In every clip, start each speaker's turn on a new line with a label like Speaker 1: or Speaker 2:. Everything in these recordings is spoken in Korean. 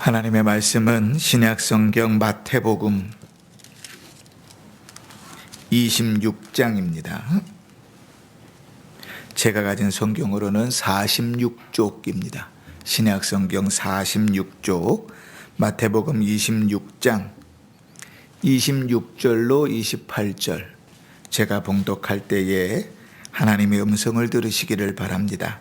Speaker 1: 하나님의 말씀은 신약성경 마태복음 26장입니다. 제가 가진 성경으로는 46쪽입니다. 신약성경 46쪽, 마태복음 26장 26절로 28절, 제가 봉독할 때에 하나님의 음성을 들으시기를 바랍니다.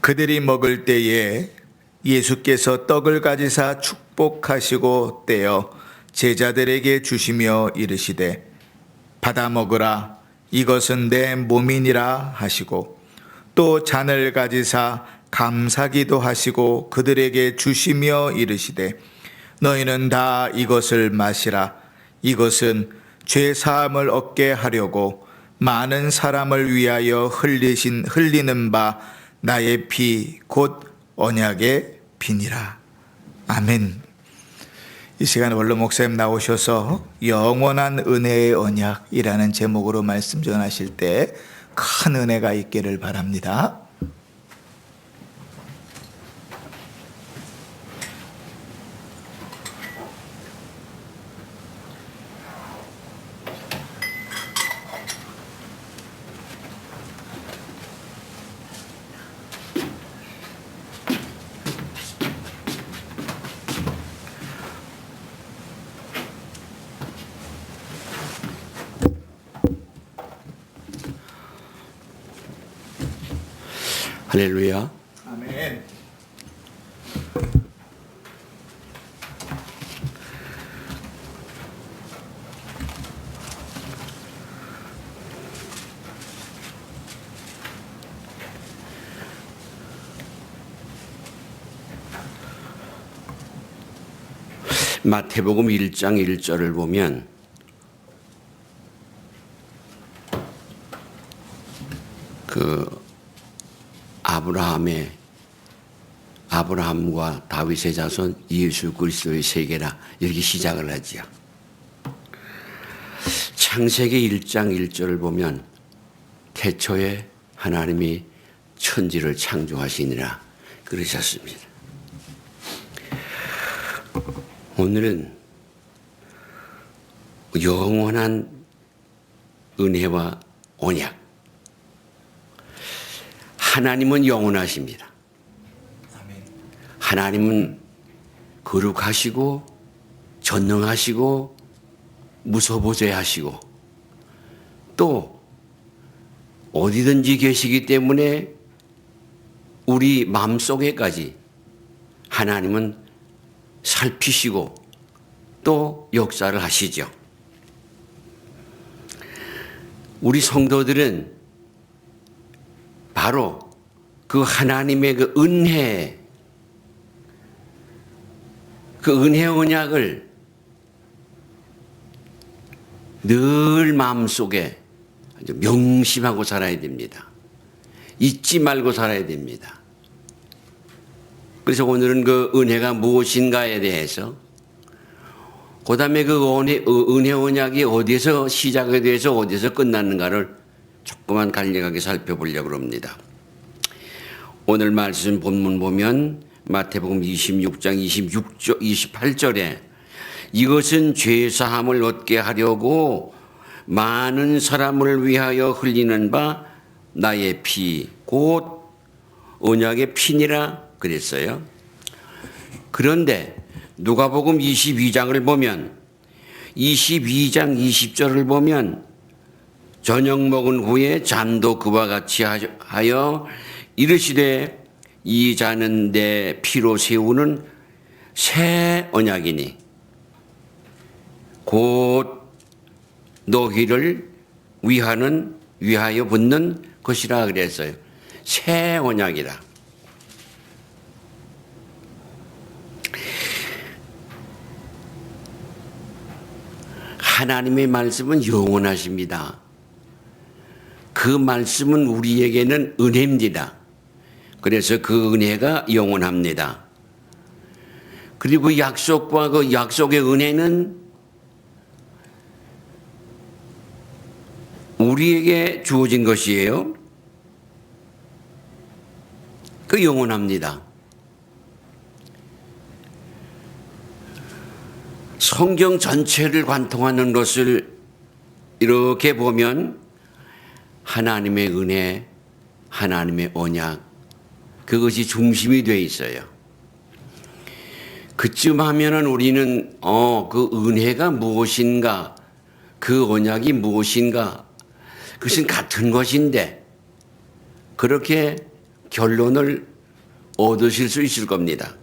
Speaker 1: 그들이 먹을 때에 예수께서 떡을 가지사 축복하시고 떼어 제자들에게 주시며 이르시되 받아 먹으라, 이것은 내 몸이니라 하시고, 또 잔을 가지사 감사기도 하시고 그들에게 주시며 이르시되 너희는 다 이것을 마시라, 이것은 죄 사함을 얻게 하려고 많은 사람을 위하여 흘리는 바 나의 피 곧 언약의 피니라. 아멘. 이 시간에 원로 목사님 나오셔서 영원한 은혜의 언약이라는 제목으로 말씀 전하실 때 큰 은혜가 있기를 바랍니다.
Speaker 2: 할렐루야.
Speaker 1: 아멘.
Speaker 2: 마태복음 1장 1절을 보면 아브라함과 다윗의 자손 예수 그리스도의 세계라, 이렇게 시작을 하지요. 창세기 1장 1절을 보면 태초에 하나님이 천지를 창조하시니라 그러셨습니다. 오늘은 영원한 은혜와 언약. 하나님은 영원하십니다. 하나님은 거룩하시고 전능하시고 무소부재하시고 또 어디든지 계시기 때문에 우리 마음속에까지 하나님은 살피시고 또 역사를 하시죠. 우리 성도들은 바로 그 하나님의 그 은혜 언약을 늘 마음속에 아주 명심하고 살아야 됩니다. 잊지 말고 살아야 됩니다. 그래서 오늘은 그 은혜가 무엇인가에 대해서, 그 다음에 그 은혜 언약이 어디서 시작이 돼서 어디서 끝났는가를 조금만 간략하게 살펴보려고 합니다. 오늘 말씀 본문 보면 마태복음 26장 28절에 이것은 죄사함을 얻게 하려고 많은 사람을 위하여 흘리는 바 나의 피 곧 언약의 피니라 그랬어요. 그런데 누가복음 22장을 보면 22장 20절을 보면 저녁 먹은 후에 잔도 그와 같이 하여 이르시되 이 잔은 내 피로 세우는 새 언약이니 곧 너희를 위하여 붓는 것이라 그랬어요. 새 언약이라. 하나님의 말씀은 영원하십니다. 그 말씀은 우리에게는 은혜입니다. 그래서 그 은혜가 영원합니다. 그리고 약속과 그 약속의 은혜는 우리에게 주어진 것이에요. 그 영원합니다. 성경 전체를 관통하는 것을 이렇게 보면 하나님의 은혜, 하나님의 언약, 그것이 중심이 되어 있어요. 그쯤 하면은 우리는 그 은혜가 무엇인가, 그 언약이 무엇인가, 그것은 같은 것인데 그렇게 결론을 얻으실 수 있을 겁니다.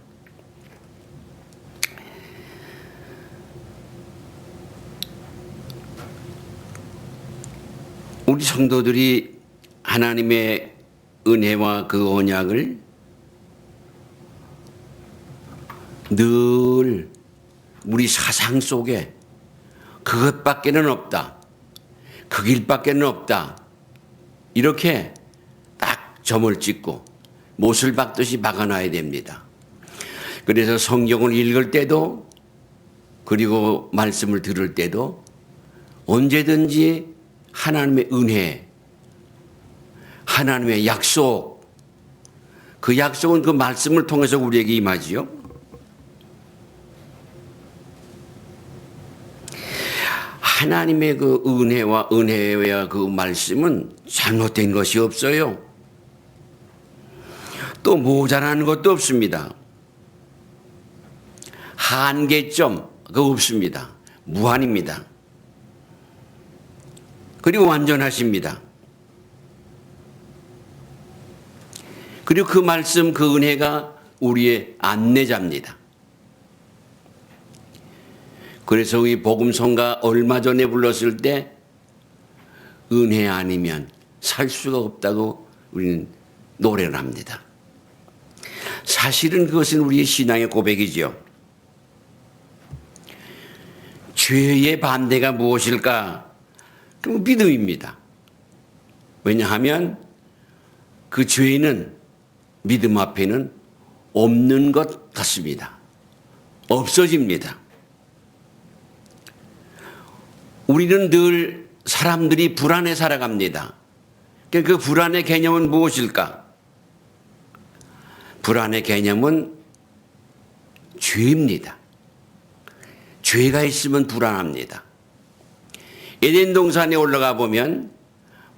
Speaker 2: 우리 성도들이 하나님의 은혜와 그 언약을 늘 우리 사상 속에 그것밖에는 없다, 그 길밖에는 없다, 이렇게 딱 점을 찍고 못을 박듯이 박아놔야 됩니다. 그래서 성경을 읽을 때도 그리고 말씀을 들을 때도 언제든지 하나님의 은혜, 하나님의 약속, 그 약속은 그 말씀을 통해서 우리에게 임하지요. 하나님의 그 은혜와 그 말씀은 잘못된 것이 없어요. 또 모자라는 것도 없습니다. 한계점 그거 없습니다. 무한입니다. 그리고 완전하십니다. 그리고 그 말씀, 그 은혜가 우리의 안내자입니다. 그래서 이 복음성가 얼마 전에 불렀을 때 은혜 아니면 살 수가 없다고 우리는 노래를 합니다. 사실은 그것은 우리의 신앙의 고백이지요. 죄의 반대가 무엇일까? 그럼 믿음입니다. 왜냐하면 그 죄는 믿음 앞에는 없는 것 같습니다. 없어집니다. 우리는 늘 사람들이 불안해 살아갑니다. 그 불안의 개념은 무엇일까? 불안의 개념은 죄입니다. 죄가 있으면 불안합니다. 에덴 동산에 올라가 보면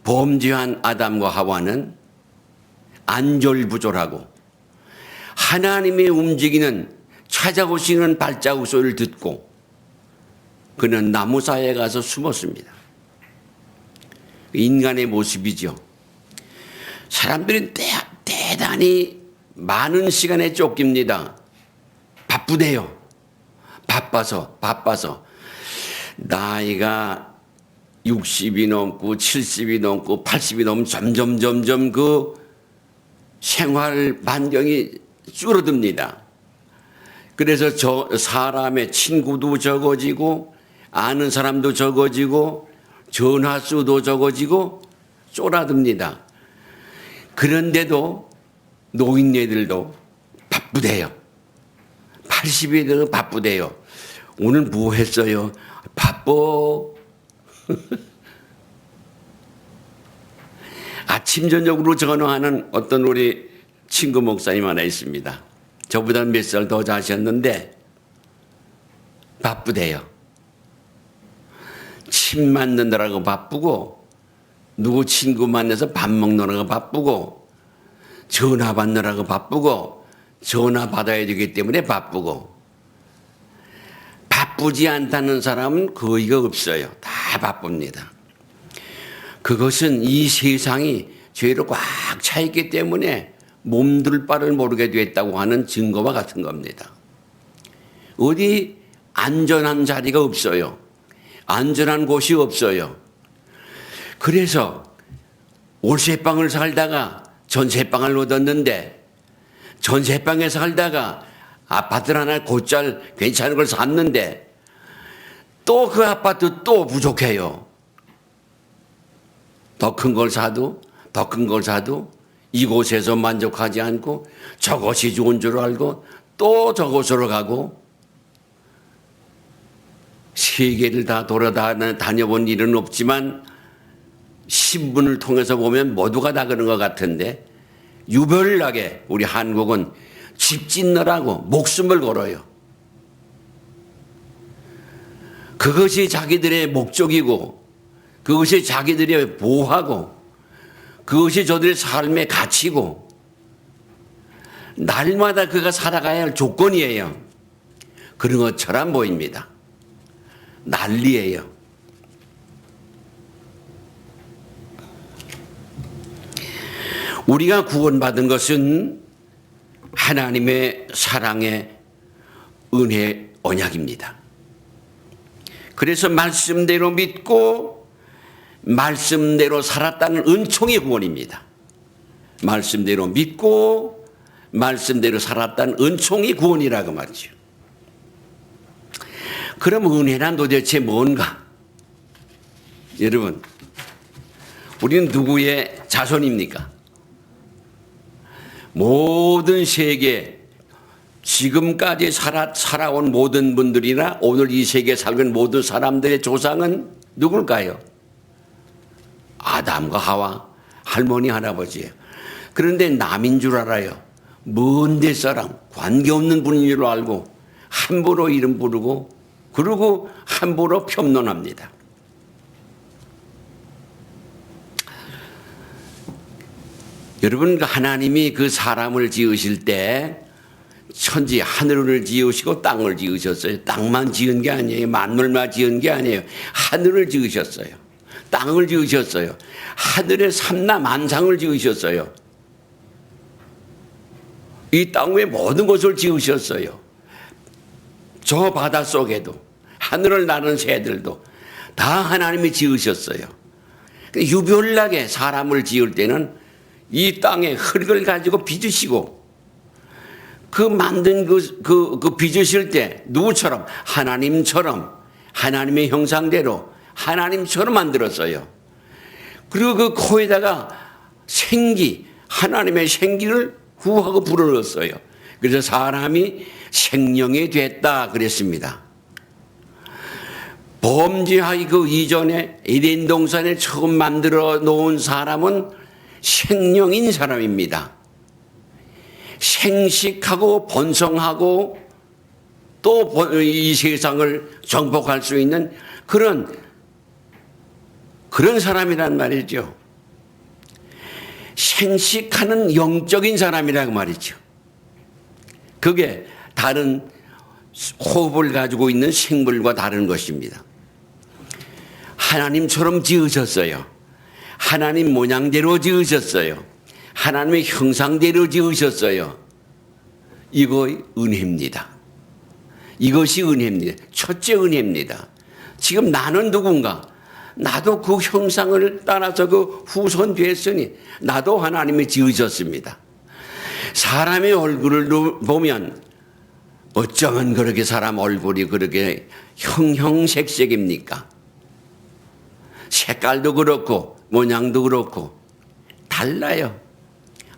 Speaker 2: 범죄한 아담과 하와는 안절부절하고 하나님의 움직이는 찾아오시는 발자국 소리를 듣고 그는 나무 사이에 가서 숨었습니다. 인간의 모습이죠. 사람들은 대단히 많은 시간에 쫓깁니다. 바쁘대요. 바빠서 나이가 60이 넘고 70이 넘고 80이 넘으면 점점 그 생활 반경이 줄어듭니다. 그래서 사람의 친구도 적어지고 아는 사람도 적어지고 전화 수도 적어지고 쫄아듭니다. 그런데도 노인네들도 바쁘대요. 80이 되면 바쁘대요. 오늘 뭐 했어요? 바빠. 아침 저녁으로 전화하는 어떤 우리 친구 목사님 하나 있습니다. 저보다 몇 살 더 자셨는데 바쁘대요. 침 맞는다라고 바쁘고 누구 친구 만나서 밥 먹느라고 바쁘고 전화 받느라고 바쁘고 전화 받아야 되기 때문에 바쁘고 바쁘지 않다는 사람은 거의가 없어요. 다 바쁩니다. 그것은 이 세상이 죄로 꽉 차 있기 때문에 몸둘 바를 모르게 됐다고 하는 증거와 같은 겁니다. 어디 안전한 자리가 없어요. 안전한 곳이 없어요. 그래서 월세방을 살다가 전세방을 얻었는데 전세방에 살다가 아파트를 하나 곧잘 괜찮은 걸 샀는데 또 그 아파트 또 부족해요. 더 큰 걸 사도 이곳에서 만족하지 않고 저것이 좋은 줄 알고 또 저곳으로 가고 세계를 다 다녀본 일은 없지만 신문을 통해서 보면 모두가 다 그런 것 같은데 유별나게 우리 한국은 집 짓느라고 목숨을 걸어요. 그것이 자기들의 목적이고 그것이 자기들의 보호하고 그것이 저들의 삶의 가치고 날마다 그가 살아가야 할 조건이에요. 그런 것처럼 보입니다. 난리예요. 우리가 구원받은 것은 하나님의 사랑의 은혜 언약입니다. 그래서 말씀대로 믿고 말씀대로 살았다는 은총의 구원입니다. 말씀대로 믿고 말씀대로 살았다는 은총의 구원이라고 말이죠. 그럼 은혜란 도대체 뭔가? 여러분, 우리는 누구의 자손입니까? 모든 세계, 지금까지 살아온 모든 분들이나 오늘 이 세계에 살는 모든 사람들의 조상은 누굴까요? 아담과 하와, 할머니, 할아버지예요. 그런데 남인 줄 알아요. 먼 데 사람, 관계없는 분인 줄 알고 함부로 이름 부르고 그리고 함부로 평론합니다. 여러분, 하나님이 그 사람을 지으실 때 천지 하늘을 지으시고 땅을 지으셨어요. 땅만 지은 게 아니에요. 만물만 지은 게 아니에요. 하늘을 지으셨어요. 땅을 지으셨어요. 하늘의 삼라 만상을 지으셨어요. 이 땅 위에 모든 것을 지으셨어요. 저 바닷속에도 하늘을 나는 새들도 다 하나님이 지으셨어요. 유별나게 사람을 지을 때는 이 땅의 흙을 가지고 빚으시고 그 만든 그 빚으실 때 누구처럼? 하나님처럼 하나님의 형상대로 하나님처럼 만들었어요. 그리고 그 코에다가 생기, 하나님의 생기를 후하고 불어넣었어요. 그래서 사람이 생명이 됐다 그랬습니다. 범죄하기 그 이전에 에덴 동산에 처음 만들어 놓은 사람은 생명인 사람입니다. 생식하고 번성하고 또 이 세상을 정복할 수 있는 그런 사람이란 말이죠. 생식하는 영적인 사람이라고 말이죠. 그게 다른 호흡을 가지고 있는 생물과 다른 것입니다. 하나님처럼 지으셨어요. 하나님 모양대로 지으셨어요. 하나님의 형상대로 지으셨어요. 이거 은혜입니다. 이것이 은혜입니다. 첫째 은혜입니다. 지금 나는 누군가? 나도 그 형상을 따라서 그 후손 됐으니 나도 하나님이 지으셨습니다. 사람의 얼굴을 보면 어쩌면 그렇게 사람 얼굴이 그렇게 형형색색입니까? 색깔도 그렇고 모양도 그렇고 달라요.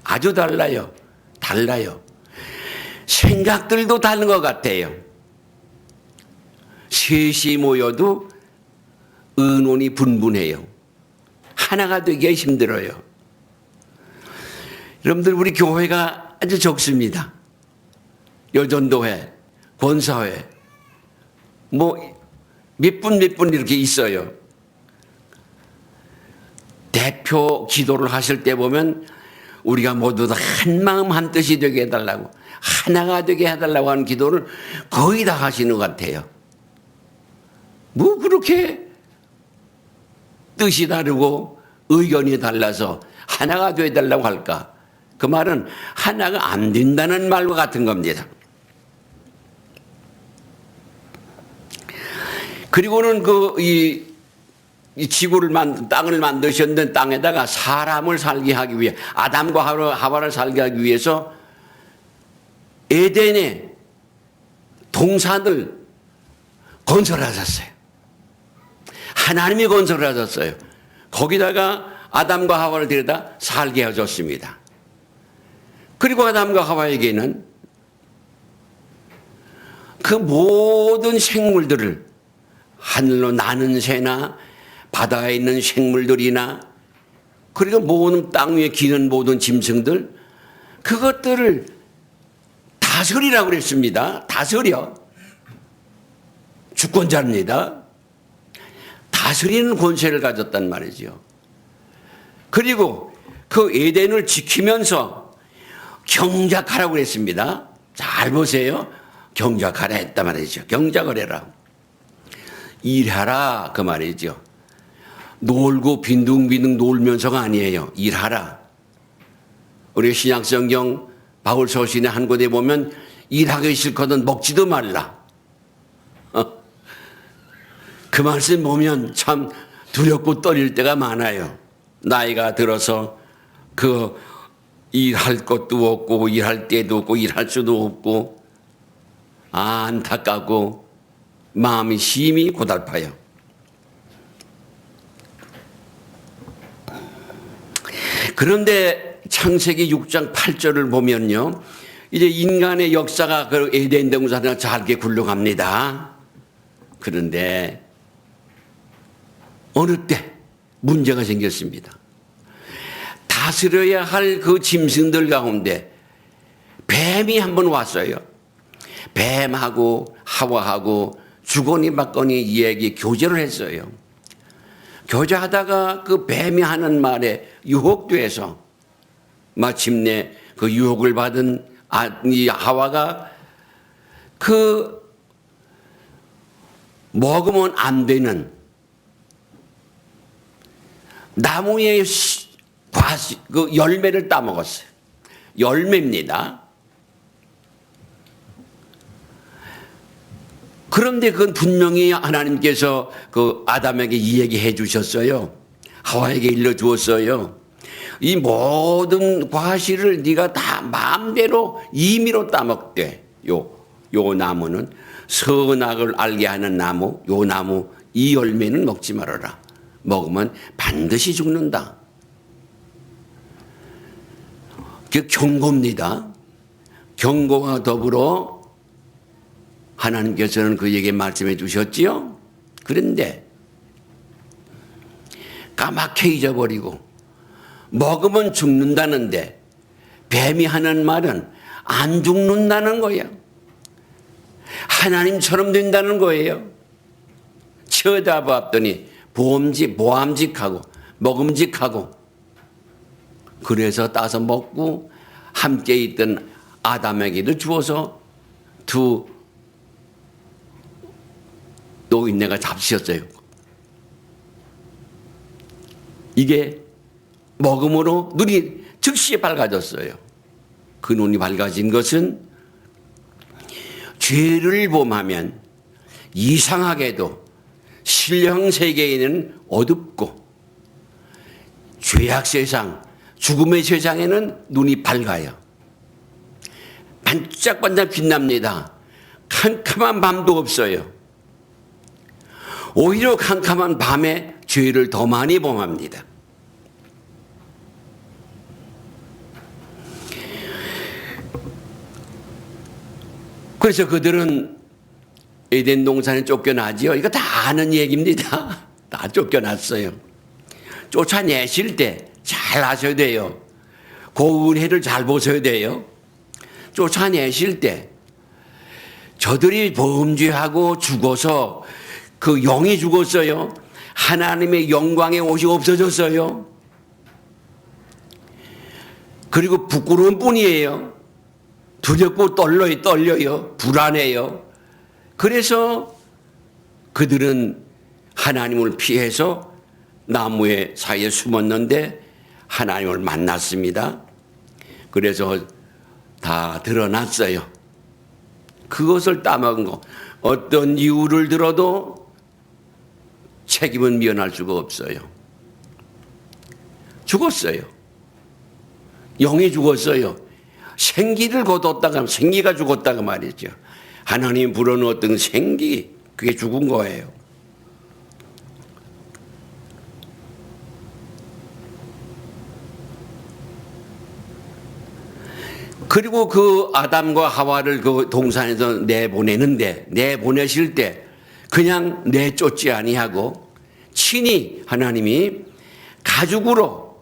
Speaker 2: 아주 달라요. 달라요. 생각들도 다른 것 같아요. 셋이 모여도 의논이 분분해요. 하나가 되기가 힘들어요. 여러분들, 우리 교회가 아주 적습니다. 여전도회, 권사회, 몇 분 이렇게 있어요. 대표 기도를 하실 때 보면 우리가 모두 다 한 마음 한 뜻이 되게 해달라고, 하나가 되게 해달라고 하는 기도를 거의 다 하시는 것 같아요. 뭐 그렇게 뜻이 다르고 의견이 달라서 하나가 되어달라고 할까? 그 말은 하나가 안 된다는 말과 같은 겁니다. 그리고는 이 지구를 땅을 만드셨는 땅에다가 사람을 살게 하기 위해, 아담과 하와를 살게 하기 위해서 에덴의 동산을 건설하셨어요. 하나님이 건설하셨어요. 거기다가 아담과 하와를 데려다 살게 하셨습니다. 그리고 아담과 하와에게는 그 모든 생물들을, 하늘로 나는 새나 바다에 있는 생물들이나 그리고 모든 땅 위에 기는 모든 짐승들, 그것들을 다스리라고 그랬습니다. 다스려. 주권자입니다. 다스리는 권세를 가졌단 말이죠. 그리고 그 에덴을 지키면서 경작하라고 그랬습니다. 잘 보세요. 경작하라 했단 말이죠. 경작을 해라. 일하라 그 말이죠. 놀고 빈둥빈둥 놀면서가 아니에요. 일하라. 우리 신약성경 바울 서신의 한 곳에 보면 일하기 싫거든 먹지도 말라. 그 말씀 보면 참 두렵고 떨릴 때가 많아요. 나이가 들어서 그 일할 것도 없고 일할 때도 없고 일할 수도 없고 안타깝고 마음이 심히 고달파요. 그런데 창세기 6장 8절을 보면요. 이제 인간의 역사가 그 에덴 동산을 잘게 굴러갑니다. 그런데 어느 때 문제가 생겼습니다. 다스려야 할 그 짐승들 가운데 뱀이 한번 왔어요. 뱀하고 하와하고 주거니 받거니 이야기 교제를 했어요. 교제하다가 그 뱀이 하는 말에 유혹돼서 마침내 그 유혹을 받은 이 하와가 그 먹으면 안 되는 나무의 그 열매를 따먹었어요. 열매입니다. 그런데 그건 분명히 하나님께서 그 아담에게 이 얘기해 주셨어요. 하와에게 일러주었어요. 이 모든 과실을 네가 다 마음대로 임의로 따먹되 요 나무는 선악을 알게 하는 나무, 요 나무 이 열매는 먹지 말아라. 먹으면 반드시 죽는다. 그 경고입니다. 경고와 더불어 하나님께서는 그에게 말씀해 주셨지요. 그런데 까맣게 잊어버리고 먹으면 죽는다는데 뱀이 하는 말은 안 죽는다는 거예요. 하나님처럼 된다는 거예요. 쳐다봤더니 보암직하고 먹음직하고 그래서 따서 먹고 함께 있던 아담에게도 주어서 두 노인네가 잡수셨어요. 이게 먹음으로 눈이 즉시 밝아졌어요. 그 눈이 밝아진 것은 죄를 범하면 이상하게도 신령 세계에는 어둡고 죄악 세상, 죽음의 세상에는 눈이 밝아요. 반짝반짝 빛납니다. 캄캄한 밤도 없어요. 오히려 캄캄한 밤에 죄를 더 많이 범합니다. 그래서 그들은 에덴 동산에 쫓겨나지요. 이거 다 아는 얘기입니다. 다 쫓겨났어요. 쫓아내실 때 잘 아셔야 돼요. 그 은혜를 잘 보셔야 돼요. 쫓아내실 때 저들이 범죄하고 죽어서 그 영이 죽었어요. 하나님의 영광의 옷이 없어졌어요. 그리고 부끄러운 뿐이에요. 두렵고 떨려요. 불안해요. 그래서 그들은 하나님을 피해서 나무의 사이에 숨었는데 하나님을 만났습니다. 그래서 다 드러났어요. 그것을 따먹은 거. 어떤 이유를 들어도 책임은 미연할 수가 없어요. 죽었어요. 영이 죽었어요. 생기를 거뒀다가 생기가 죽었다가 말이죠. 하나님 불어넣었던 생기, 그게 죽은 거예요. 그리고 그 아담과 하와를 그 동산에서 내보내실 때 그냥 내쫓지 아니하고 친히 하나님이 가죽으로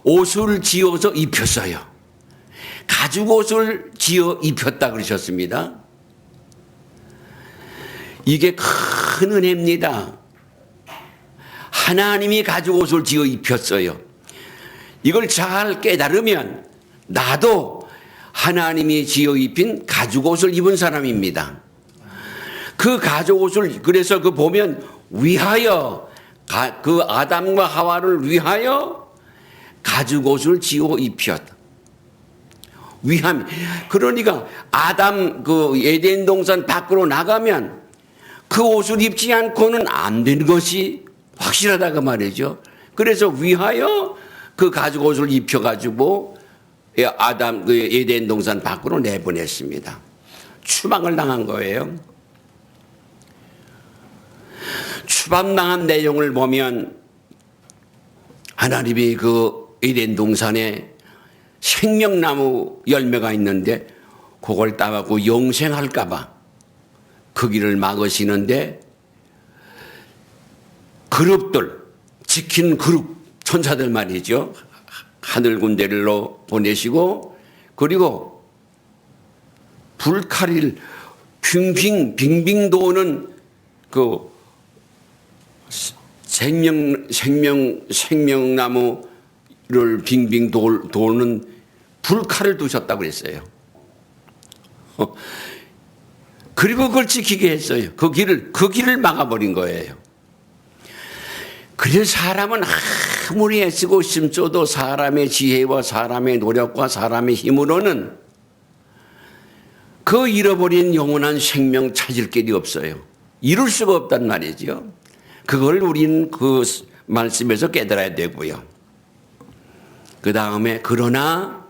Speaker 2: 옷을 지어서 입혔어요. 가죽 옷을 지어 입혔다 그러셨습니다. 이게 큰 은혜입니다. 하나님이 가죽 옷을 지어 입혔어요. 이걸 잘 깨달으면 나도 하나님이 지어 입힌 가죽 옷을 입은 사람입니다. 그 가죽 옷을 그래서 그 보면 위하여 그 아담과 하와를 위하여 가죽 옷을 지어 입혔다. 위함. 그러니까 아담 그 에덴 동산 밖으로 나가면 그 옷을 입지 않고는 안 되는 것이 확실하다고 말이죠. 그래서 위하여 그 가죽 옷을 입혀가지고 아담 그 에덴 동산 밖으로 내보냈습니다. 추방을 당한 거예요. 추방당한 내용을 보면 하나님이 그 에덴 동산에 생명나무 열매가 있는데 그걸 따갖고 영생할까봐 그 길을 막으시는데 그룹들 지킨 그룹 천사들 말이죠. 하늘 군대로 보내시고 그리고 불칼을 빙빙 도는 그 생명나무를 빙빙 도는 불칼을 두셨다고 그랬어요. 그리고 그걸 지키게 했어요. 그 길을 막아버린 거예요. 그래서 사람은 아무리 애쓰고 힘써도 사람의 지혜와 사람의 노력과 사람의 힘으로는 그 잃어버린 영원한 생명 찾을 길이 없어요. 이룰 수가 없단 말이죠. 그걸 우리는 그 말씀에서 깨달아야 되고요. 그 다음에 그러나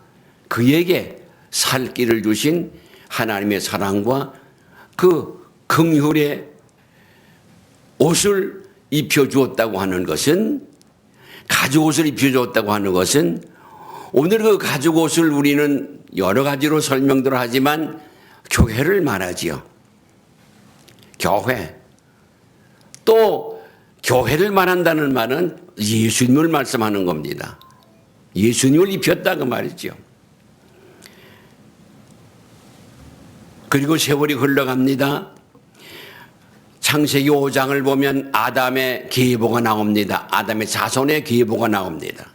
Speaker 2: 그에게 살 길을 주신 하나님의 사랑과 그 긍휼의 옷을 입혀주었다고 하는 것은 가죽 옷을 입혀주었다고 하는 것은 오늘 그 가죽 옷을 우리는 여러 가지로 설명들 하지만 교회를 말하지요. 교회. 또 교회를 말한다는 말은 예수님을 말씀하는 겁니다. 예수님을 입혔다고 말이죠. 그리고 세월이 흘러갑니다. 창세기 5장을 보면 아담의 계보가 나옵니다. 아담의 자손의 계보가 나옵니다.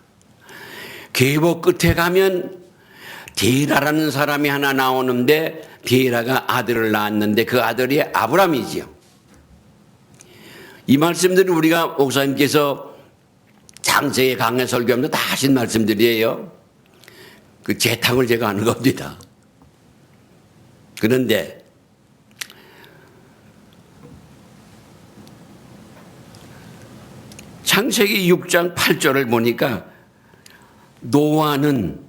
Speaker 2: 계보 끝에 가면 데라라는 사람이 하나 나오는데 데라가 아들을 낳았는데 그 아들이 아브람이지요. 이 말씀들은 우리가 목사님께서 창세기 강해 설교하면서 다 하신 말씀들이에요. 그 재탕을 제가 하는 겁니다. 그런데 창세기 6장 8절을 보니까 노아는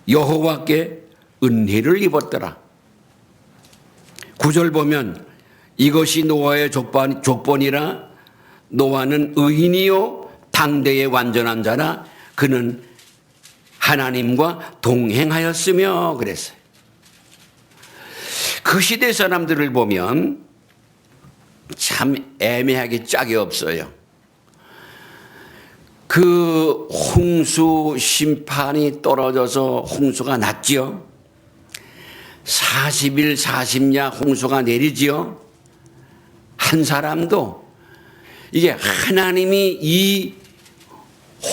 Speaker 2: 여호와께 은혜를 입었더라. 9절 보면 이것이 노아의 족본이라 노아는 의인이요 당대의 완전한 자라 그는 하나님과 동행하였으며 그랬어요. 그 시대 사람들을 보면 참 애매하게 짝이 없어요. 그 홍수 심판이 떨어져서 홍수가 났지요. 40일 40야 홍수가 내리지요. 한 사람도 이게 하나님이 이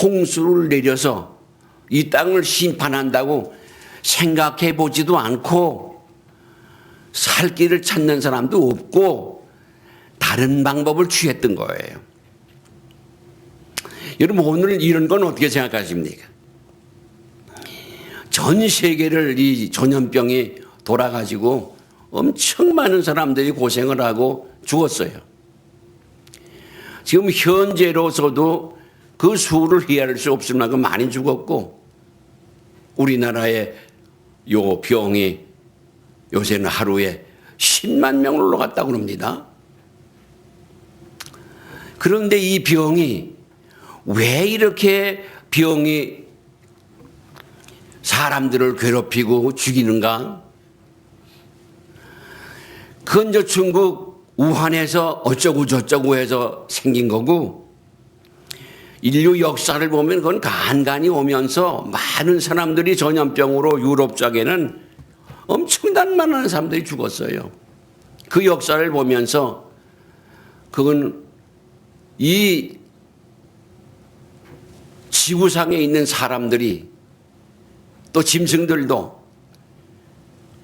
Speaker 2: 홍수를 내려서 이 땅을 심판한다고 생각해 보지도 않고 살 길을 찾는 사람도 없고 다른 방법을 취했던 거예요. 여러분 오늘 이런 건 어떻게 생각하십니까? 전 세계를 이 전염병이 돌아가지고 엄청 많은 사람들이 고생을 하고 죽었어요. 지금 현재로서도 그 수를 헤아릴 수 없을 만큼 많이 죽었고 우리나라의 요 병이 요새는 하루에 10만 명을 올라갔다고 합니다. 그런데 이 병이 왜 이렇게 병이 사람들을 괴롭히고 죽이는가? 그건 저 중국 우한에서 어쩌고 저쩌고 해서 생긴 거고 인류 역사를 보면 그건 간간히 오면서 많은 사람들이 전염병으로 유럽 쪽에는 엄청난 많은 사람들이 죽었어요. 그 역사를 보면서 그건 이 지구상에 있는 사람들이 또 짐승들도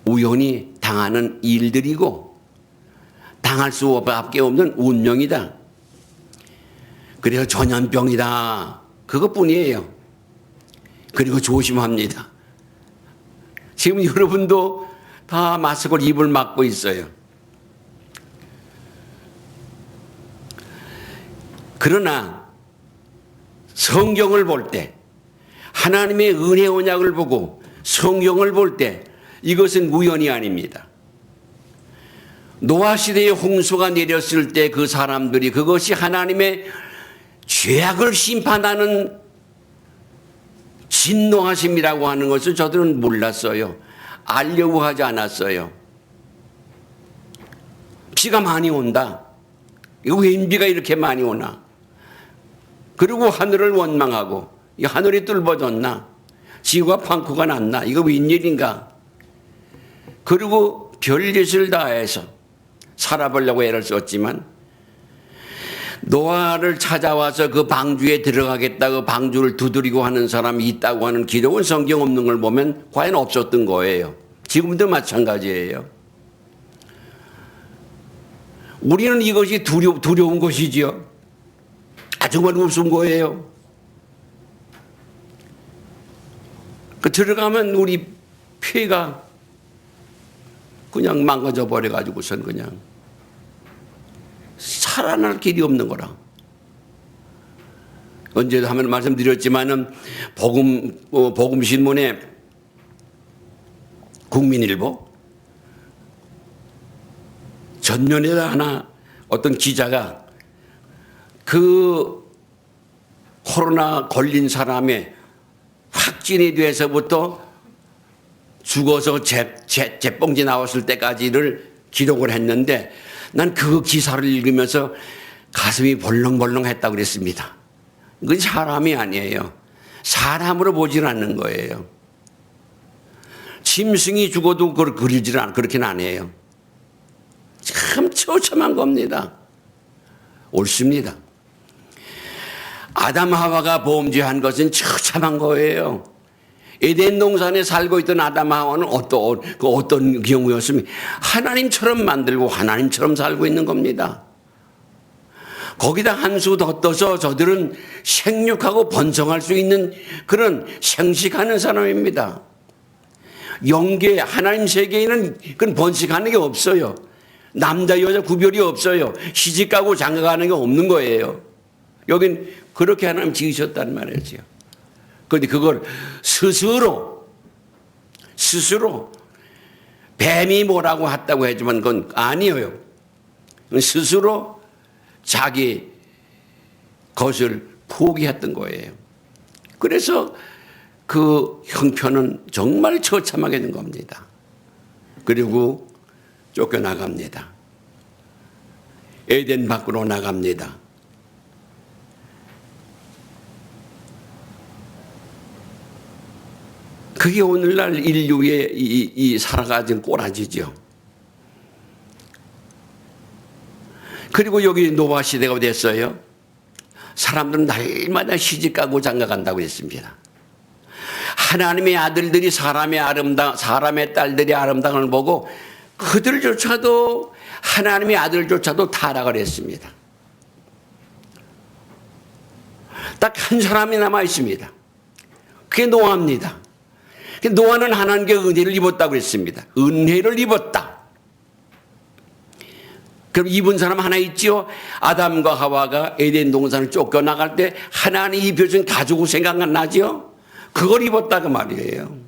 Speaker 2: 우연히 당하는 일들이고 당할 수밖에 없는 운명이다. 그래서 전염병이다. 그것뿐이에요. 그리고 조심합니다. 지금 여러분도 다 마스크를 입을 막고 있어요. 그러나 성경을 볼 때, 하나님의 은혜 언약을 보고 성경을 볼 때 이것은 우연이 아닙니다. 노아 시대에 홍수가 내렸을 때 그 사람들이 그것이 하나님의 죄악을 심판하는 진노하심이라고 하는 것을 저들은 몰랐어요. 알려고 하지 않았어요. 비가 많이 온다. 이거 웬 비가 이렇게 많이 오나? 그리고 하늘을 원망하고 이 하늘이 뚫어졌나? 지구가 팡크가 났나? 이거 웬일인가? 그리고 별짓을 다해서 살아보려고 애를 썼지만 노아를 찾아와서 그 방주에 들어가겠다고 방주를 두드리고 하는 사람이 있다고 하는 기록은 성경 없는 걸 보면 과연 없었던 거예요. 지금도 마찬가지예요. 우리는 이것이 두려운 것이지요. 정말 우스운 거예요. 그 들어가면 우리 폐가 그냥 망가져 버려가지고선 그냥 살아날 길이 없는 거라. 언제도 한번 말씀드렸지만은 복음신문에 국민일보 전면에다 하나 어떤 기자가 그 코로나 걸린 사람의 확진이 돼서부터 죽어서 재봉지 나왔을 때까지를 기록을 했는데 난 그 기사를 읽으면서 가슴이 벌렁벌렁 했다고 그랬습니다. 그건 사람이 아니에요. 사람으로 보질 않는 거예요. 짐승이 죽어도 그러지는 안 해요. 참 처참한 겁니다. 옳습니다. 아담 하와가 범죄한 것은 처참한 거예요. 에덴 동산에 살고 있던 아담 하와는 어떤 경우였으면 하나님처럼 만들고 하나님처럼 살고 있는 겁니다. 거기다 한 수 더 떠서 저들은 생육하고 번성할 수 있는 그런 생식하는 사람입니다. 영계 하나님 세계에는 그런 번식하는 게 없어요. 남자 여자 구별이 없어요. 시집가고 장가가는 게 없는 거예요. 여긴 그렇게 하나님 지으셨단 말이죠. 그런데 그걸 스스로 뱀이 뭐라고 했다고 하지만 그건 아니에요. 스스로 자기 것을 포기했던 거예요. 그래서 그 형편은 정말 처참하게 된 겁니다. 그리고 쫓겨나갑니다. 에덴 밖으로 나갑니다. 그게 오늘날 인류의 이 살아가진 꼬라지죠. 그리고 여기 노아 시대가 됐어요. 사람들은 날마다 시집가고 장가간다고 했습니다. 하나님의 아들들이 사람의 딸들이 아름다움을 보고 그들조차도 하나님의 아들조차도 타락을 했습니다. 딱 한 사람이 남아 있습니다. 그게 노아입니다. 노아는 하나님께 은혜를 입었다고 했습니다. 은혜를 입었다. 그럼 입은 사람 하나 있지요. 아담과 하와가 에덴 동산을 쫓겨나갈 때 하나님이 입혀준 가족을 생각 안 나지요. 그걸 입었다 그 말이에요.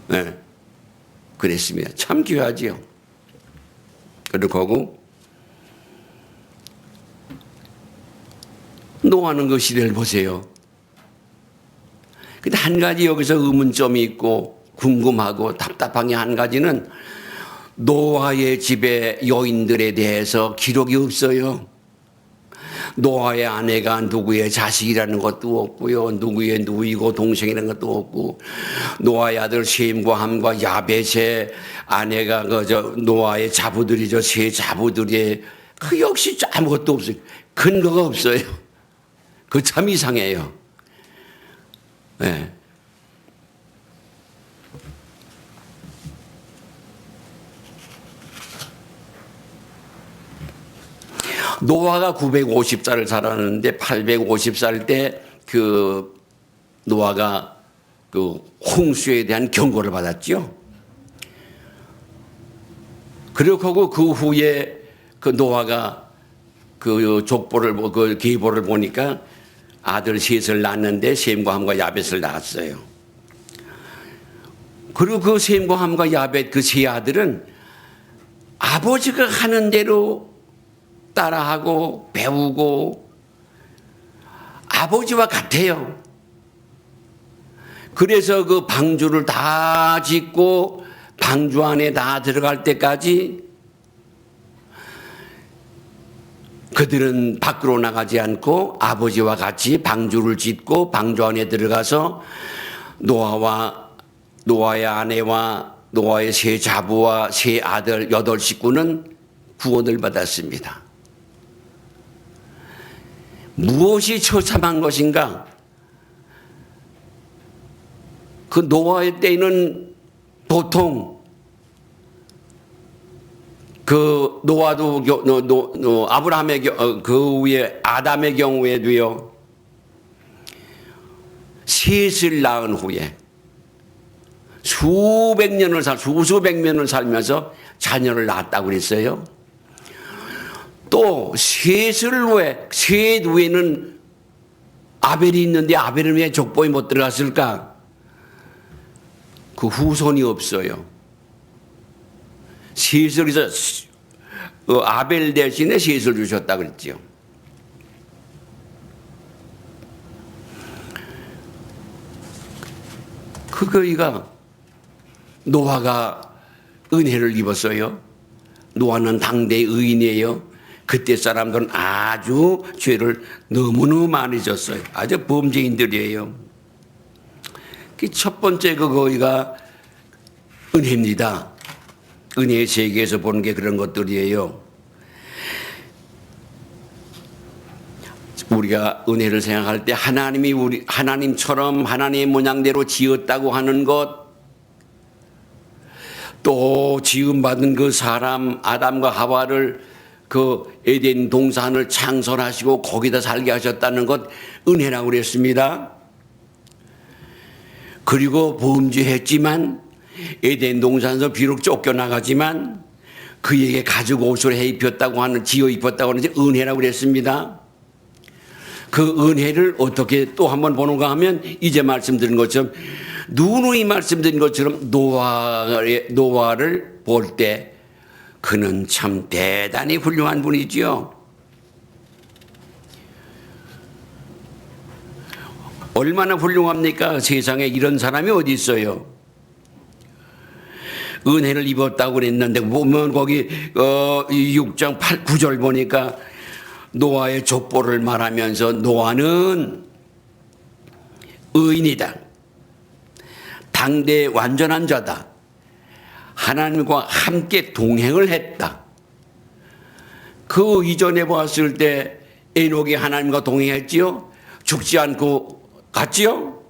Speaker 2: 네, 그랬습니다. 참 귀하지요. 그리고 노아는 그 시대를 보세요. 근데 한 가지 여기서 의문점이 있고 궁금하고 답답한 게 한 가지는 노아의 집의 여인들에 대해서 기록이 없어요. 노아의 아내가 누구의 자식이라는 것도 없고요. 누구의 누이고 동생이라는 것도 없고 노아의 아들 셈과 함과 야벳의 아내가 노아의 자부들이죠. 세 자부들의 그 역시 아무것도 없어요. 근거가 없어요. 그 참 이상해요. 네. 노아가 950살을 살았는데 850살 때 그 노아가 그 홍수에 대한 경고를 받았죠. 그리고 그 후에 그 노아가 그 족보를 그 계보를 보니까 아들 셋을 낳았는데 셈과 함과 야벳을 낳았어요. 그리고 그 셈과 함과 야벳 그 세 아들은 아버지가 하는 대로 따라하고 배우고 아버지와 같아요. 그래서 그 방주를 다 짓고 방주 안에 다 들어갈 때까지 그들은 밖으로 나가지 않고 아버지와 같이 방주를 짓고 방주 안에 들어가서 노아의 아내와 노아의 세 자부와 세 아들 8식구는 구원을 받았습니다. 무엇이 처참한 것인가? 그 노아의 때에는 보통 그 노아도 아브라함의 그 위에 아담의 경우에도요 셋을 낳은 후에 수백 년을 살면서 자녀를 낳았다고 그랬어요. 또 셋 후에는 아벨이 있는데 아벨은 왜 족보에 못 들어갔을까? 그 후손이 없어요. 셋을 아벨 대신에 셋을 주셨다 그랬죠. 그거이가 노아가 은혜를 입었어요. 노아는 당대의 의인이에요. 그때 사람들은 아주 죄를 너무너무 많이 졌어요. 아주 범죄인들이에요. 첫 번째 그거가 은혜입니다. 은혜의 세계에서 보는 게 그런 것들이에요. 우리가 은혜를 생각할 때 하나님이 하나님처럼 하나님의 모양대로 지었다고 하는 것, 또 지음받은 그 사람 아담과 하와를 그 에덴 동산을 창설하시고 거기다 살게 하셨다는 것 은혜라고 그랬습니다. 그리고 범죄했지만 에덴 동산에서 비록 쫓겨나가지만 그에게 가죽 옷을 지어 입혔다고 하는지 은혜라고 그랬습니다. 그 은혜를 어떻게 또 한번 보는가 하면 이제 말씀드린 것처럼 누누이 말씀드린 것처럼 노아를 볼 때 그는 참 대단히 훌륭한 분이지요. 얼마나 훌륭합니까? 세상에 이런 사람이 어디 있어요? 은혜를 입었다고 그랬는데 보면 거기 6장 9절 보니까 노아의 족보를 말하면서 노아는 의인이다. 당대의 완전한 자다. 하나님과 함께 동행을 했다. 그 이전에 봤을 때 에녹이 하나님과 동행했지요. 죽지 않고 갔지요.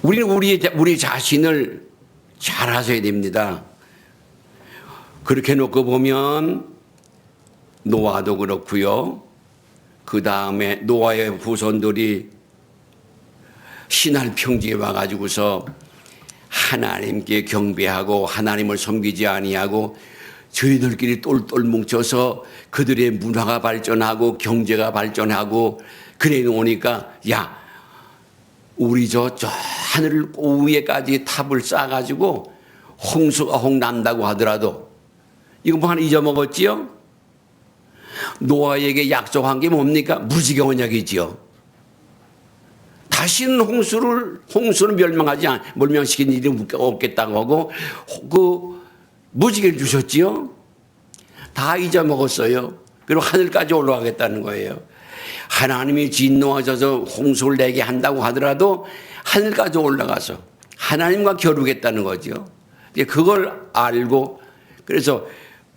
Speaker 2: 우리는 우리 자신을 잘 하셔야 됩니다. 그렇게 놓고 보면 노아도 그렇고요. 그 다음에 노아의 후손들이 신할 평지에 와가지고서 하나님께 경배하고 하나님을 섬기지 아니하고 저희들끼리 똘똘 뭉쳐서 그들의 문화가 발전하고 경제가 발전하고 그래 놓으니까 야 우리 저 하늘 위에까지 탑을 쌓아가지고 홍수가 홍 난다고 하더라도 이거 뭐 하나 잊어먹었지요? 노아에게 약속한 게 뭡니까? 무지개 언약이지요. 다시는 홍수는 멸망시킨 일이 없겠다고 하고 그 무지개를 주셨지요. 다 잊어먹었어요. 그리고 하늘까지 올라가겠다는 거예요. 하나님이 진노하셔서 홍수를 내게 한다고 하더라도 하늘까지 올라가서 하나님과 겨루겠다는 거죠. 그걸 알고 그래서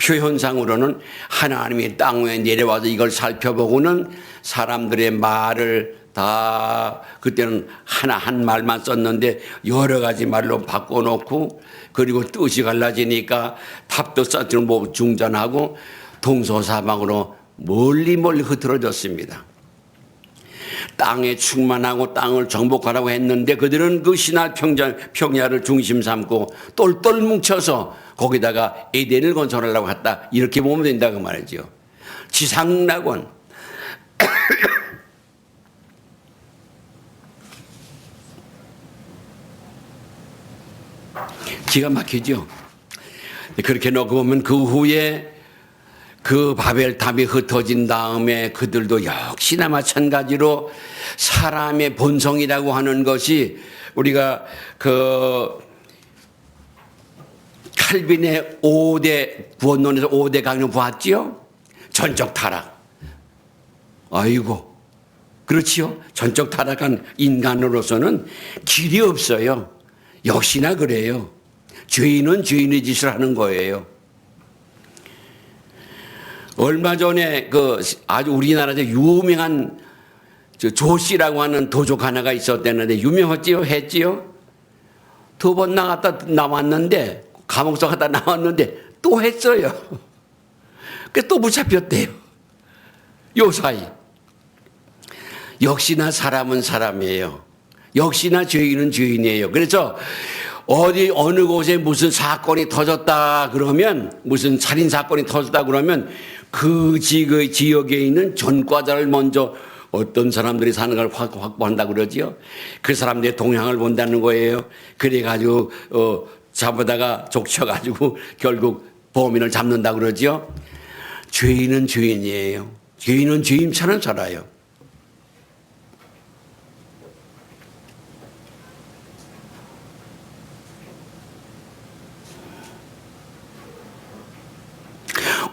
Speaker 2: 표현상으로는 하나님이 땅 위에 내려와서 이걸 살펴보고는 사람들의 말을 다 그때는 하나 한 말만 썼는데 여러 가지 말로 바꿔놓고 그리고 뜻이 갈라지니까 탑도 쌓지는 뭐 중전하고 동서사방으로 멀리 흩어졌습니다. 땅에 충만하고 땅을 정복하라고 했는데 그들은 그 신할 평야를 중심 삼고 똘똘 뭉쳐서 거기다가 에덴을 건설하려고 했다. 이렇게 보면 된다고 말이죠. 지상낙원. 기가 막히죠. 그렇게 놓고 보면 그 후에 그 바벨탑이 흩어진 다음에 그들도 역시나 마찬가지로 사람의 본성이라고 하는 것이 우리가 그 칼빈의 5대 구원론에서 5대 강론 보았지요? 전적 타락. 아이고. 그렇지요? 전적 타락한 인간으로서는 길이 없어요. 역시나 그래요. 죄인은 죄인의 짓을 하는 거예요. 얼마 전에 그 아주 우리나라에서 유명한 조씨라고 하는 도적 하나가 있었다는데 유명했지요? 했지요? 2번 나갔다 나왔는데 감옥서 갔다 나왔는데 또 했어요. 그래서 또 붙잡혔대요. 요 사이. 역시나 사람은 사람이에요. 역시나 죄인은 죄인이에요. 그래서 어느 곳에 무슨 사건이 터졌다 그러면 무슨 살인 사건이 터졌다 그러면 그 지역에 있는 전과자를 먼저 어떤 사람들이 사는 걸 확보한다 그러지요. 그 사람들의 동향을 본다는 거예요. 그래가지고 잡아다가 족쳐가지고 결국 범인을 잡는다 그러지요. 죄인은 죄인이에요. 죄인은 죄인처럼 살아요.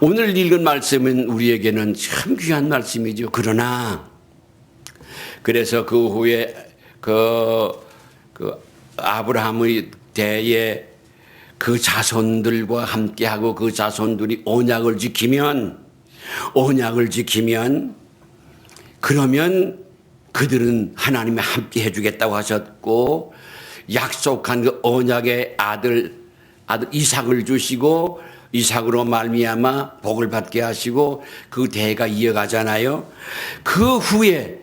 Speaker 2: 오늘 읽은 말씀은 우리에게는 참 귀한 말씀이죠. 그러나 그래서 그 후에 그 아브라함의 대에 그 자손들과 함께하고 그 자손들이 언약을 지키면 그러면 그들은 하나님이 함께 해주겠다고 하셨고 약속한 그 언약의 아들 이삭을 주시고 이삭으로 말미암아 복을 받게 하시고 그 대가 이어가잖아요. 그 후에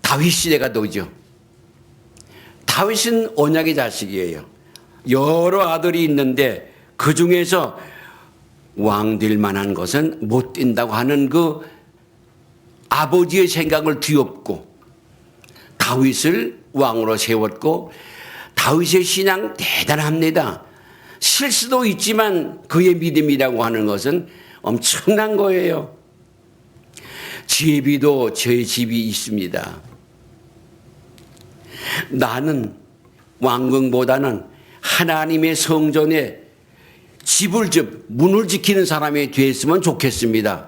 Speaker 2: 다윗 시대가 오죠. 다윗은 언약의 자식이에요. 여러 아들이 있는데 그 중에서 왕 될 만한 것은 못 된다고 하는 그 아버지의 생각을 뒤엎고 다윗을 왕으로 세웠고 다윗의 신앙 대단합니다. 실수도 있지만 그의 믿음이라고 하는 것은 엄청난 거예요. 제비도 제 집이 있습니다. 나는 왕궁보다는 하나님의 성전에 문을 지키는 사람이 됐으면 좋겠습니다.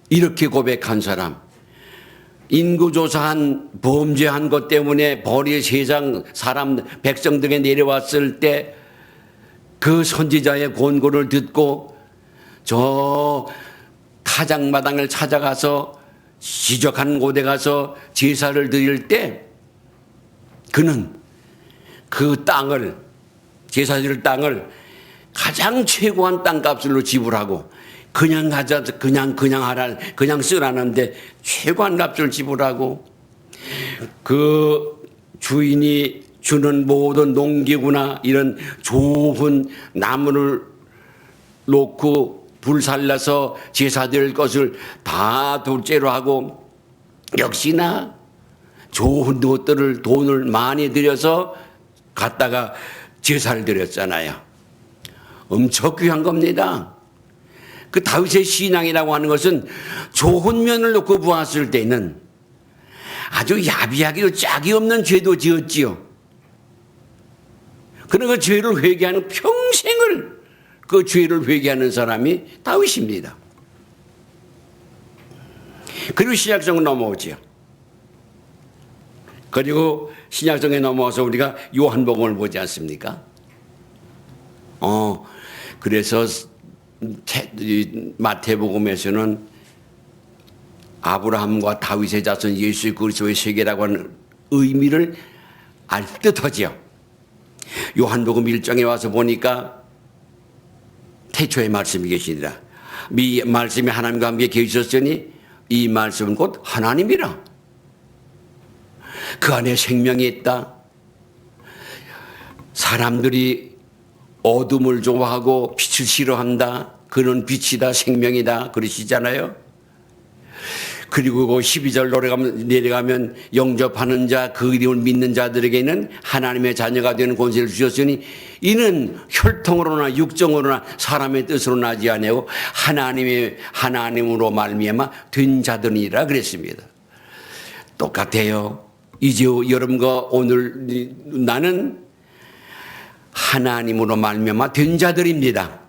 Speaker 2: 이렇게 고백한 사람. 인구조사한 범죄한 것 때문에 벌이 세상 백성들에게 내려왔을 때 그 선지자의 권고를 듣고 저 타작마당을 찾아가서 지적한 곳에 가서 제사를 드릴 때 그는 그 땅을 제사 드릴 땅을 가장 최고한 땅값으로 지불하고 그냥 쓰라는데 최고한 값을 지불하고 그 주인이 주는 모든 농기구나 이런 좋은 나무를 놓고 불살라서 제사 드릴 것을 다 둘째로 하고 역시나 좋은 것들을 돈을 많이 들여서 갖다가 제사를 드렸잖아요. 엄청 귀한 겁니다. 그 다윗의 신앙이라고 하는 것은 좋은 면을 놓고 보았을 때는 아주 야비하기도 짝이 없는 죄도 지었지요. 그러나 그 죄를 회개하는 평생을 그 죄를 회개하는 사람이 다윗입니다. 그리고 신약성을 넘어오지요. 그리고 신약성에 넘어와서 우리가 요한복음을 보지 않습니까? 그래서 마태복음에서는 아브라함과 다윗의 자손 예수 그리스도의 세계라고 하는 의미를 알 듯하지요. 요한복음 1장에 와서 보니까 태초에 말씀이 계시니라. 이 말씀이 하나님과 함께 계셨으니 이 말씀은 곧 하나님이라. 그 안에 생명이 있다. 사람들이 어둠을 좋아하고 빛을 싫어한다. 그는 빛이다, 생명이다. 그러시잖아요. 그리고 그 12절 내려가면 영접하는 자, 그 이름을 믿는 자들에게는 하나님의 자녀가 되는 권세를 주셨으니 이는 혈통으로나 육정으로나 사람의 뜻으로 나지 아니하고 하나님으로 말미암아 된 자들이라 그랬습니다. 똑같아요. 이제 여러분과 오늘 나는 하나님으로 말미암아 된 자들입니다.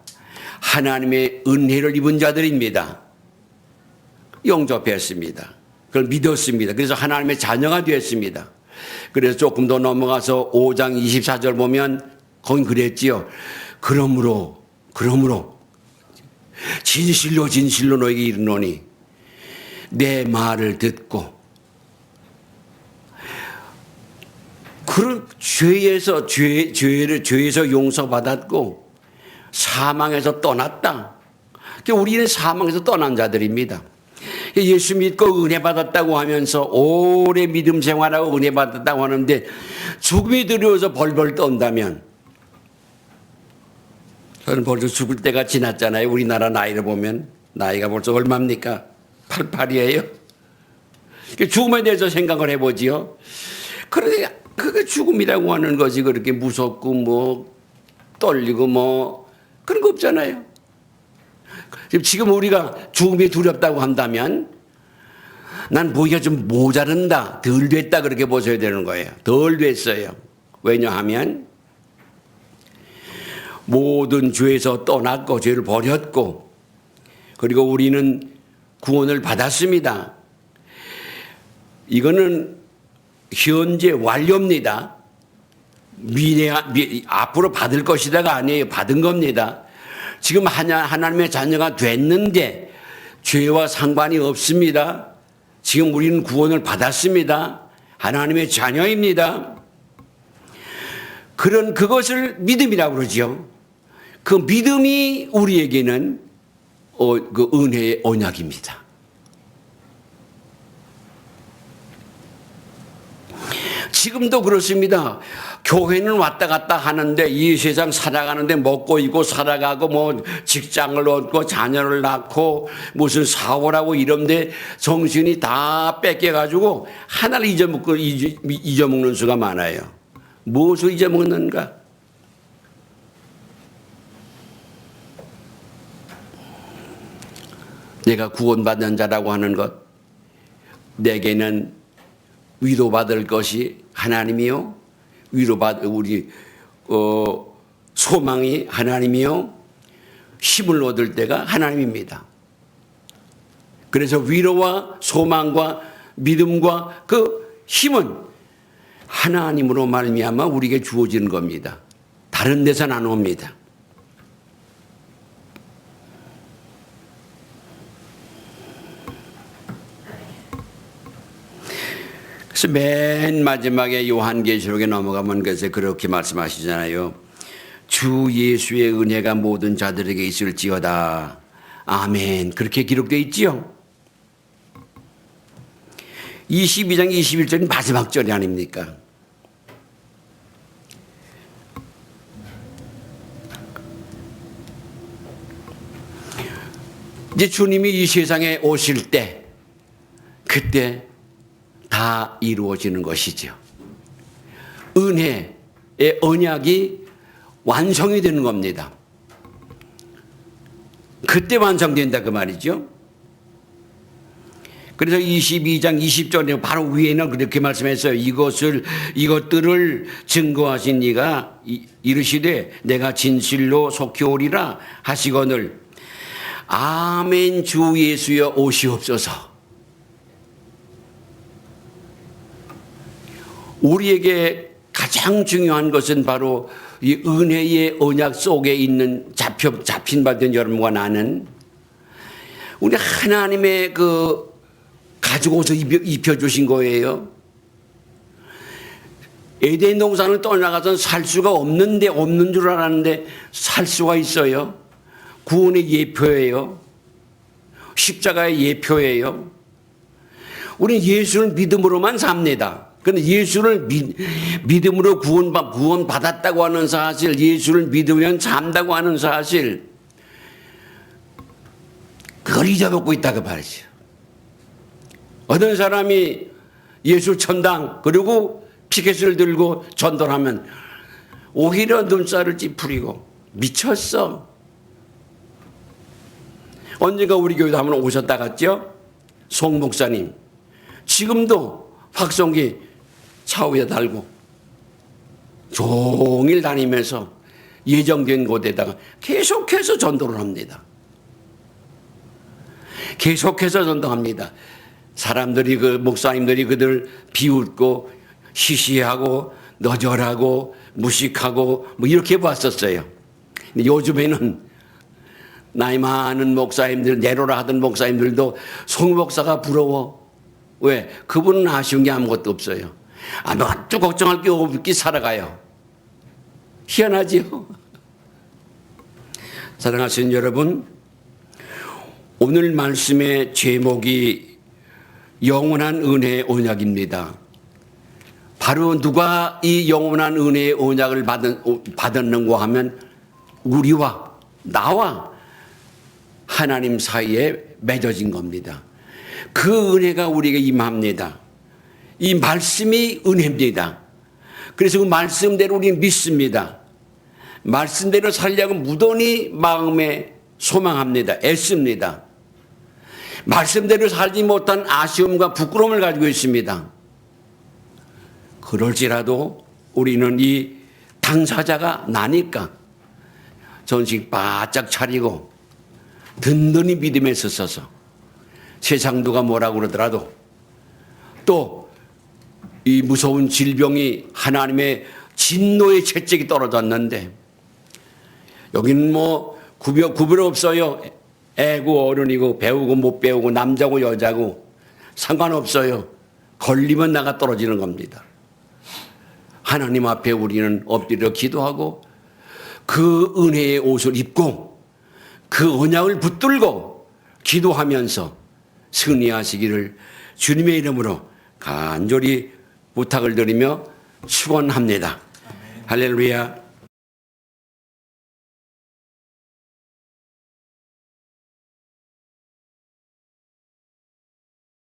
Speaker 2: 하나님의 은혜를 입은 자들입니다. 영접했습니다. 그걸 믿었습니다. 그래서 하나님의 자녀가 되었습니다. 그래서 조금 더 넘어가서 5장 24절 보면 거긴 그랬지요. 그러므로 진실로 너에게 이르노니 내 말을 듣고 그런 죄에서 용서받았고 사망에서 떠났다. 우리는 사망에서 떠난 자들입니다. 예수 믿고 은혜 받았다고 하면서 오래 믿음 생활하고 은혜 받았다고 하는데 죽음이 두려워서 벌벌 떤다면 저는 벌써 죽을 때가 지났잖아요. 우리나라 나이를 보면 나이가 벌써 얼마입니까? 88이에요. 죽음에 대해서 생각을 해보지요. 그런데 그게 죽음이라고 하는 것이 그렇게 무섭고 뭐 떨리고 뭐 그런 거 없잖아요. 지금 우리가 죽음이 두렵다고 한다면 난 뭐가 좀 모자른다, 덜 됐다 그렇게 보셔야 되는 거예요. 덜 됐어요. 왜냐하면 모든 죄에서 떠났고 죄를 버렸고 그리고 우리는 구원을 받았습니다. 이거는 현재 완료입니다. 앞으로 받을 것이다가 아니에요. 받은 겁니다. 지금 하나님의 자녀가 됐는데 죄와 상관이 없습니다. 지금 우리는 구원을 받았습니다. 하나님의 자녀입니다. 그것을 믿음이라고 그러죠. 그 믿음이 우리에게는 그 은혜의 언약입니다. 지금도 그렇습니다. 교회는 왔다 갔다 하는데 이 세상 살아가는데 먹고 입고 살아가고 뭐 직장을 얻고 자녀를 낳고 무슨 사고라고 이런데 정신이 다 뺏겨가지고 하나를 잊어먹는 수가 많아요. 무엇을 잊어먹는가? 내가 구원받는 자라고 하는 것, 내게는 위로받을 것이 하나님이요, 우리 소망이 하나님이요, 힘을 얻을 때가 하나님입니다. 그래서 위로와 소망과 믿음과 그 힘은 하나님으로 말미암아 우리에게 주어지는 겁니다. 다른 데서는 안 옵니다. 그래서 맨 마지막에 요한계시록에 넘어가면 그래서 그렇게 말씀하시잖아요. 주 예수의 은혜가 모든 자들에게 있을지어다. 아멘. 그렇게 기록되어 있지요. 22장 21절이 마지막 절이 아닙니까? 이제 주님이 이 세상에 오실 때 그때 다 이루어지는 것이죠. 은혜의 언약이 완성이 되는 겁니다. 그때 완성된다 그 말이죠. 그래서 22장 20절에 바로 위에는 그렇게 말씀했어요. 이것들을 증거하신 이가 이르시되 내가 진실로 속히 오리라 하시거늘 아멘 주 예수여 오시옵소서. 우리에게 가장 중요한 것은 바로 이 은혜의 언약 속에 있는 잡힌 바 된 여러분과 나는 우리 하나님의 그 가지고서 입혀주신 거예요. 에덴 동산을 떠나가서는 살 수가 없는 줄 알았는데 살 수가 있어요. 구원의 예표예요. 십자가의 예표예요. 우리는 예수를 믿음으로만 삽니다. 그런데 예수를 믿음으로 구원받았다고 하는 사실, 예수를 믿으면 산다고 하는 사실, 그걸 잊어먹고 있다고 말이죠. 어떤 사람이 예수 천당 그리고 피켓을 들고 전도하면 오히려 눈살을 찌푸리고 미쳤어. 언젠가 우리 교회도 한번 오셨다 갔죠? 송 목사님. 지금도 확성기 차 위에 달고 종일 다니면서 예정된 곳에다가 계속해서 전도를 합니다. 계속해서 전도합니다. 사람들이 목사님들이 그들 비웃고 시시하고 너절하고 무식하고 뭐 이렇게 봤었어요. 근데 요즘에는 나이 많은 목사님들, 내로라 하던 목사님들도 송 목사가 부러워. 왜? 그분은 아쉬운 게 아무것도 없어요. 아무것도 걱정할 게 없게 살아가요. 희한하지요? 사랑하시는 여러분, 오늘 말씀의 제목이 영원한 은혜의 언약입니다. 바로 누가 이 영원한 은혜의 언약을 받았는가 하면 우리와 나와 하나님 사이에 맺어진 겁니다. 그 은혜가 우리에게 임합니다. 이 말씀이 은혜입니다. 그래서 그 말씀대로 우리는 믿습니다. 말씀대로 살려고 무던히 마음에 소망합니다. 애씁니다. 말씀대로 살지 못한 아쉬움과 부끄러움을 가지고 있습니다. 그럴지라도 우리는 이 당사자가 나니까 정신 바짝 차리고 든든히 믿음에 서서 세상 누가 뭐라고 그러더라도 또 이 무서운 질병이 하나님의 진노의 채찍이 떨어졌는데 여기는 뭐 구별 없어요. 애고 어른이고 배우고 못 배우고 남자고 여자고 상관없어요. 걸리면 나가 떨어지는 겁니다. 하나님 앞에 우리는 엎드려 기도하고 그 은혜의 옷을 입고 그 언약을 붙들고 기도하면서 승리하시기를 주님의 이름으로 간절히 부탁을 드리며 축원합니다. 할렐루야.